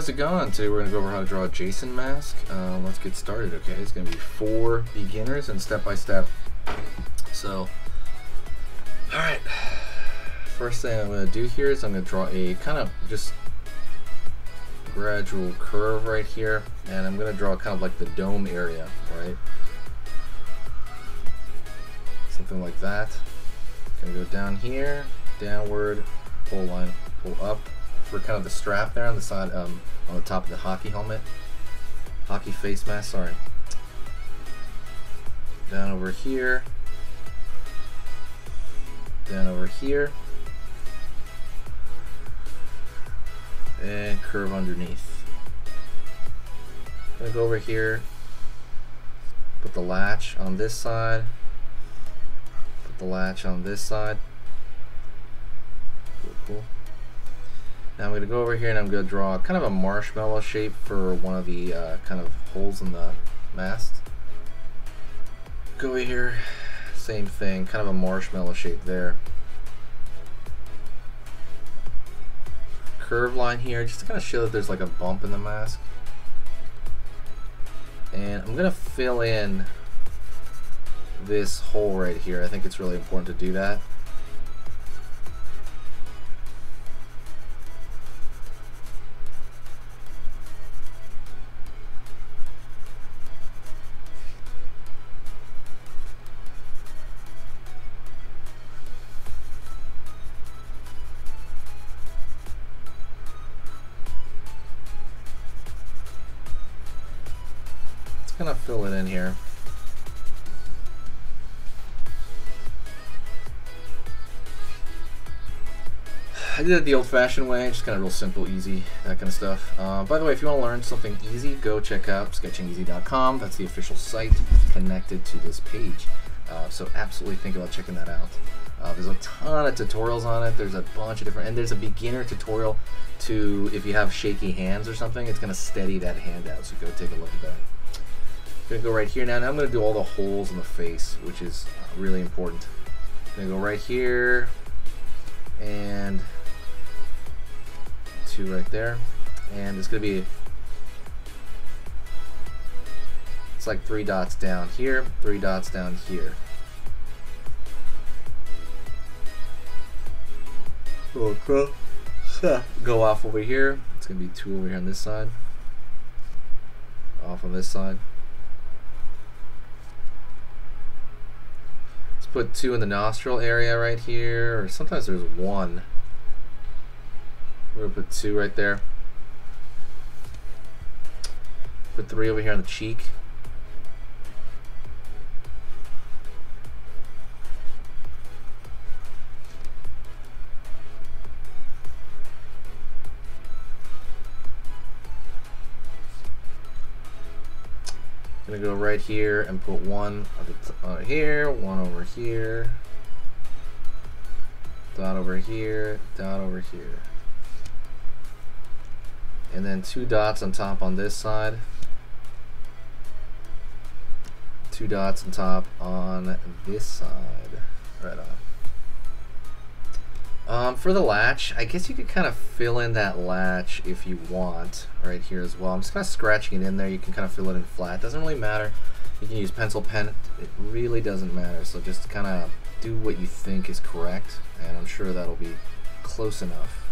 how's it going? Today we're going to go over how to draw a Jason mask. Let's get started, okay? It's going to be 4 beginners and step-by-step. So, alright. First thing I'm going to do here is I'm going to draw a kind of just gradual curve right here. And I'm going to draw kind of like the dome area, right? Something like that. Going to go down here, downward, pull line, pull up. For kind of the strap there on the side, on the top of the hockey helmet, hockey face mask, sorry. Down over here, down over here, and curve underneath. Gonna go over here, put the latch on this side, put the latch on this side. Cool. Now I'm going to go over here and I'm going to draw kind of a marshmallow shape for one of the kind of holes in the mast. Go over here, same thing, kind of a marshmallow shape there. Curve line here, just to kind of show that there's like a bump in the mask. And I'm going to fill in this hole right here. I think it's really important to do that. Kind of fill it in here. I did it the old-fashioned way, just kind of real simple, easy, that kind of stuff. By the way, if you want to learn something easy, go check out sketchingeasy.com. That's the official site connected to this page. So absolutely think about checking that out. There's a ton of tutorials on it. There's a bunch of different, and there's a beginner tutorial to if you have shaky hands or something, it's going to steady that hand out. So go take a look at that. I'm going to go right here now. Now I'm going to do all the holes in the face, which is really important. I'm going to go right here and 2 right there. And it's going to be, it's like 3 dots down here, 3 dots down here. Go off over here. It's going to be 2 over here on this side. Off on this side. Put 2 in the nostril area right here, or sometimes there's 1. We're gonna put 2 right there. Put 3 over here on the cheek. Gonna go right here and put 1 here, 1 over here, dot over here, dot over here, and then 2 dots on top on this side, 2 dots on top on this side, right on. For the latch, I guess you could kind of fill in that latch if you want right here as well. I'm just kind of scratching it in there. You can kind of fill it in flat. Doesn't really matter. You can use pencil pen. It really doesn't matter. So just kind of do what you think is correct, and I'm sure that'll be close enough.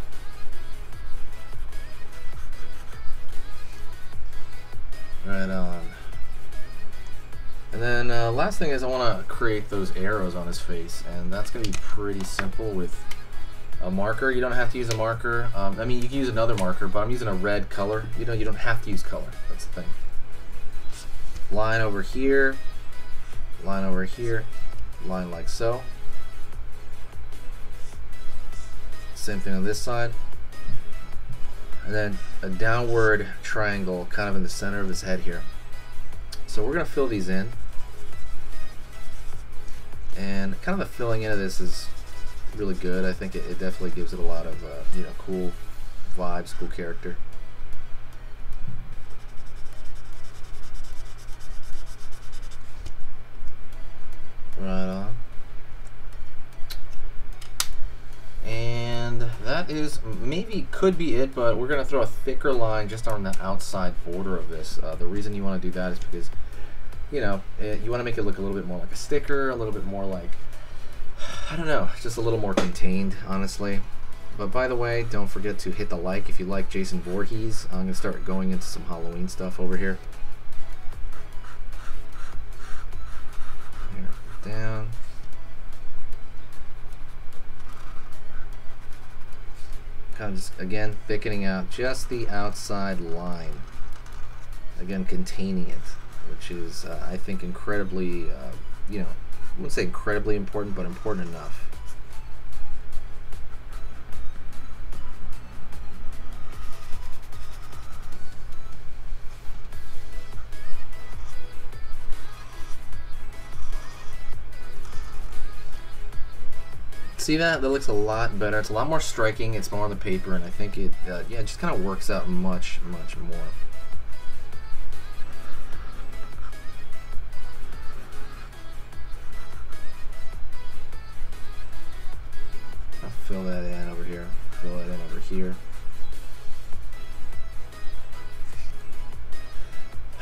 Right on. And then last thing is I want to create those arrows on his face, and that's going to be pretty simple with a marker. You don't have to use a marker. I mean, you can use another marker, but I'm using a red color. You don't have to use color. That's the thing. Line over here, line over here, line like so. Same thing on this side. And then a downward triangle kind of in the center of his head here. So we're going to fill these in. And kind of the filling in of this is really good. I think it definitely gives it a lot of cool vibes, cool character. Right on. And that that is maybe could be it, but we're gonna throw a thicker line just on the outside border of this. The reason you want to do that is because, you know, you want to make it look a little bit more like a sticker, a little bit more like, I don't know, just a little more contained, honestly. But by the way, don't forget to hit the like if you like Jason Voorhees. I'm gonna start going into some Halloween stuff over here. Down. Kind of just, again, thickening out just the outside line. Again, containing it, which is, I think, incredibly, you know, I wouldn't say incredibly important, but important enough. See that? That looks a lot better. It's a lot more striking. It's more on the paper, and I think it, yeah, it just kind of works out much, much more. I'll fill that in over here. Fill that in over here.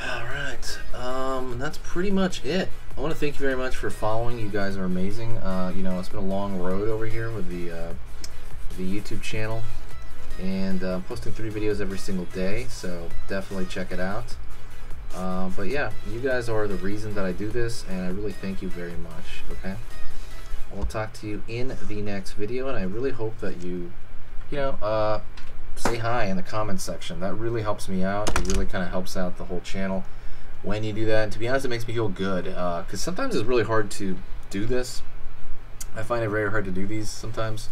All right. That's pretty much it. I want to thank you very much for following. You guys are amazing. You know, it's been a long road over here with the YouTube channel, and I'm posting 3 videos every single day, so definitely check it out. But yeah, you guys are the reason that I do this, and I really thank you very much. Okay, I will talk to you in the next video, and I really hope that you know, say hi in the comments section. That really helps me out. It really kind of helps out the whole channel when you do that, and to be honest, it makes me feel good, because sometimes it's really hard to do this. I find it very hard to do these sometimes,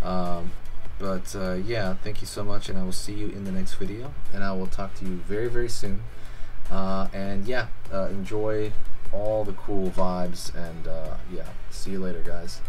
but yeah, thank you so much, and I will see you in the next video, and I will talk to you very, very soon. And yeah, enjoy all the cool vibes, and yeah, see you later, guys.